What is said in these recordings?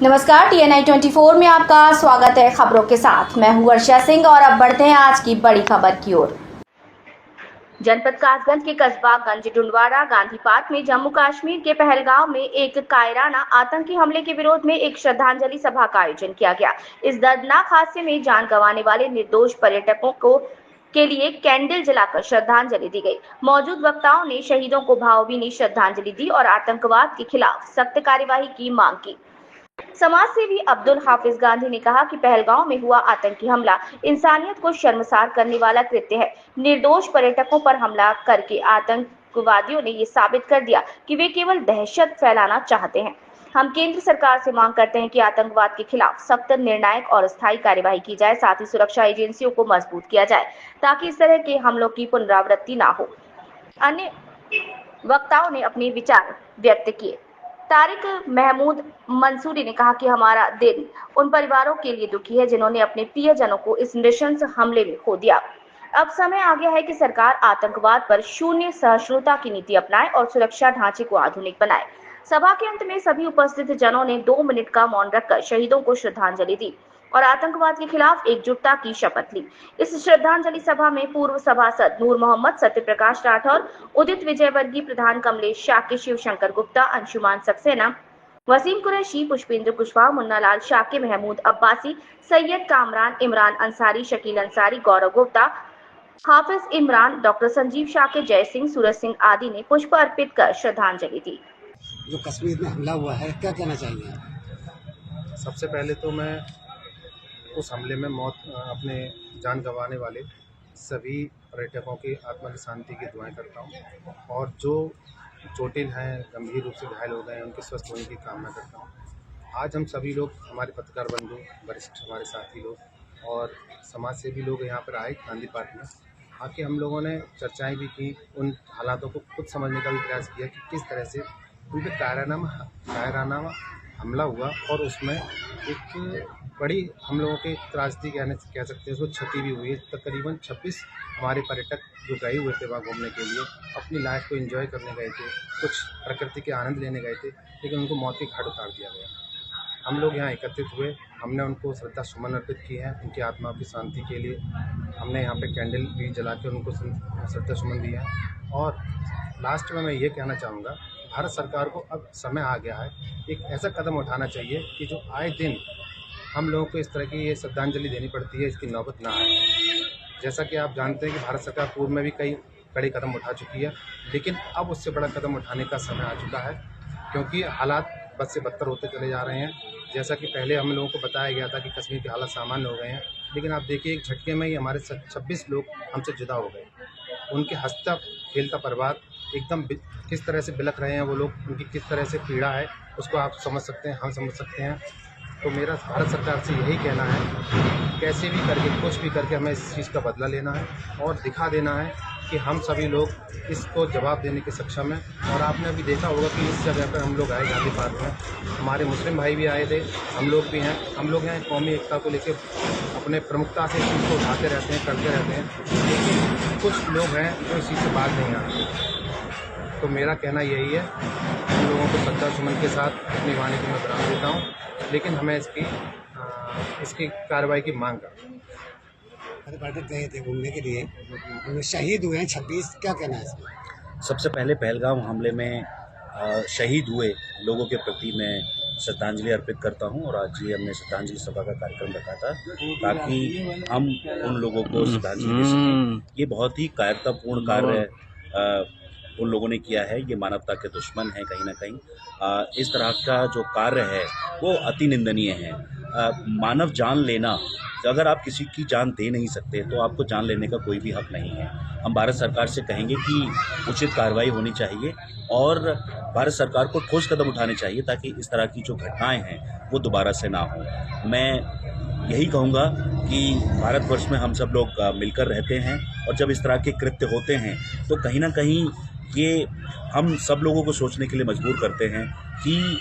नमस्कार, TNI 24 में आपका स्वागत है। खबरों के साथ मैं हूं वर्षा सिंह और अब बढ़ते हैं आज की बड़ी खबर की ओर। जनपद कासगंज के कस्बा गंज डुंडवाड़ा गांधी पार्क में जम्मू कश्मीर के पहलगाम में एक कायराना आतंकी हमले के विरोध में एक श्रद्धांजलि सभा का आयोजन किया गया। इस दर्दनाक हादसे में जान गंवाने वाले निर्दोष पर्यटकों को के लिए कैंडल जलाकर श्रद्धांजलि दी गई। मौजूद वक्ताओं ने शहीदों को भावभीनी श्रद्धांजलि दी और आतंकवाद के खिलाफ सख्त कार्यवाही की मांग की। समाज सेवी अब्दुल हाफिज गांधी ने कहा कि पहलगांव में हुआ आतंकी हमला इंसानियत को शर्मसार करने वाला कृत्य है। निर्दोष पर्यटकों पर हमला करके आतंकवादियों ने ये साबित कर दिया कि वे केवल दहशत फैलाना चाहते हैं। हम केंद्र सरकार से मांग करते हैं कि आतंकवाद के खिलाफ सख्त, निर्णायक और स्थायी कार्यवाही की जाए। साथ ही सुरक्षा एजेंसियों को मजबूत किया जाए ताकि इस तरह के हमलों की पुनरावृत्ति न हो। अन्य वक्ताओं ने अपने विचार व्यक्त किए। तारिक महमूद मंसूरी ने कहा कि हमारा दिल उन परिवारों के लिए दुखी है जिन्होंने अपने प्रियजनों को इस नृशंस हमले में खो दिया। अब समय आ गया है कि सरकार आतंकवाद पर शून्य सहिष्णुता की नीति अपनाए और सुरक्षा ढांचे को आधुनिक बनाए। सभा के अंत में सभी उपस्थित जनों ने 2 मिनट का मौन रखकर शहीदों को श्रद्धांजलि दी और आतंकवाद के खिलाफ एकजुटता की शपथ ली। इस श्रद्धांजलि सभा में पूर्व सभासद नूर मोहम्मद, सत्यप्रकाश राठौर, उदित विजयवर्गीय, प्रधान कमलेश शाक्य, शिवशंकर गुप्ता, अंशुमान सक्सेना, वसीम कुरैशी, पुष्पेंद्र कुशवाहा, मुन्ना लाल शाक्य, महमूद अब्बासी, सैयद कामरान, इमरान अंसारी, शकील अंसारी, गौरव गुप्ता, हाफिज इमरान, डॉक्टर संजीव शाक्य, जय सिंह, सूरज सिंह आदि ने पुष्प अर्पित कर श्रद्धांजलि दी। जो कश्मीर में हमला हुआ है, क्या कहना चाहिए? सबसे पहले तो मैं उस हमले में अपने जान गंवाने वाले सभी पर्यटकों की आत्मा की शांति की दुआएं करता हूं और जो चोटिल हैं, गंभीर रूप से घायल हो गए हैं, उनके स्वस्थ होने की कामना करता हूं। आज हम सभी लोग, हमारे पत्रकार बंधु, वरिष्ठ हमारे साथी लोग और समाज सेवी लोग यहाँ पर आए गांधी पार्क में। आके हम लोगों ने चर्चाएं भी की, उन हालातों को खुद समझने का भी प्रयास किया कि किस तरह से उनके कायराना हमला हुआ और उसमें एक बड़ी हम लोगों के त्रासदी कह सकते हैं, उसको क्षति भी हुई है। तकरीबन 26 हमारे पर्यटक जो गए हुए थे वहाँ घूमने के लिए, अपनी लाइफ को एंजॉय करने गए थे, कुछ प्रकृति के आनंद लेने गए थे, लेकिन उनको मौत के घाट उतार दिया गया। हम लोग यहाँ एकत्रित हुए, हमने उनको श्रद्धा सुमन अर्पित किए हैं, उनकी आत्मा की शांति के लिए। हमने यहाँ पे कैंडल भी जला के उनको श्रद्धा सुमन दिया है। और लास्ट में मैं ये कहना चाहूँगा, भारत सरकार को अब समय आ गया है, एक ऐसा कदम उठाना चाहिए कि जो आए दिन हम लोगों को इस तरह की ये श्रद्धांजलि देनी पड़ती है, इसकी नौबत ना आए। जैसा कि आप जानते हैं कि भारत सरकार पूर्व में भी कई बड़े कदम उठा चुकी है, लेकिन अब उससे बड़ा कदम उठाने का समय आ चुका है, क्योंकि हालात बद से बदतर होते चले जा रहे हैं। जैसा कि पहले हम लोगों को बताया गया था कि कश्मीर के हालात सामान्य हो गए हैं, लेकिन आप देखिए एक झटके में ही हमारे 26 लोग हमसे जुदा हो गए। उनके हंसता खेलता परिवार एकदम किस तरह से बिलख रहे हैं वो लोग, उनकी किस तरह से पीड़ा है, उसको आप समझ सकते हैं, हम समझ सकते हैं। तो मेरा भारत सरकार से यही कहना है, कैसे भी करके, कुछ भी करके हमें इस चीज़ का बदला लेना है और दिखा देना है कि हम सभी लोग इसको जवाब देने के सक्षम हैं। और आपने अभी देखा होगा कि इस जगह पर हम लोग आए गांधी पार्क में, हमारे मुस्लिम भाई भी आए थे, हम लोग भी हैं। हम लोग यहाँ कौमी एकता को लेकर अपने प्रमुखता से इस चीज़ को उठाते रहते हैं, करते रहते हैं, लेकिन कुछ लोग हैं जो इस चीज़ से बात नहीं आ रहे। तो मेरा कहना यही है, हम लोगों को श्रद्धा सुमन के साथ अपनी वाणी को मैं विराम देता हूँ, लेकिन हमें इसकी कार्रवाई की मांग कर। पर्यटक गए थे घूमने के लिए, उनमें शहीद हुए हैं 26, क्या कहना है इसमें? सबसे पहले पहलगाम हमले में शहीद हुए लोगों के प्रति मैं श्रद्धांजलि अर्पित करता हूं और आज ये हमने श्रद्धांजलि सभा का कार्यक्रम रखा था ताकि हम उन लोगों को श्रद्धांजलि दे सकें। ये बहुत ही कायरतापूर्ण कार्य उन लोगों ने किया है, ये मानवता के दुश्मन हैं कहीं ना कहीं। इस तरह का जो कार्य है वो अति निंदनीय है। मानव जान लेना, अगर आप किसी की जान दे नहीं सकते तो आपको जान लेने का कोई भी हक नहीं है। हम भारत सरकार से कहेंगे कि उचित कार्रवाई होनी चाहिए और भारत सरकार को ठोस कदम उठाने चाहिए ताकि इस तरह की जो घटनाएं हैं वो दोबारा से ना हो। मैं यही कहूँगा कि भारतवर्ष में हम सब लोग मिलकर रहते हैं और जब इस तरह के कृत्य होते हैं तो कहीं ना कहीं ये हम सब लोगों को सोचने के लिए मजबूर करते हैं कि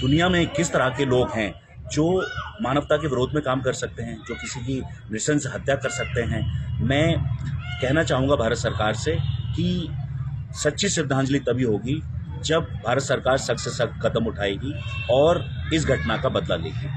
दुनिया में किस तरह के लोग हैं जो मानवता के विरोध में काम कर सकते हैं, जो किसी की नृशंस हत्या कर सकते हैं। मैं कहना चाहूँगा भारत सरकार से कि सच्ची श्रद्धांजलि तभी होगी जब भारत सरकार सख्त से सख्त कदम उठाएगी और इस घटना का बदला लेगी।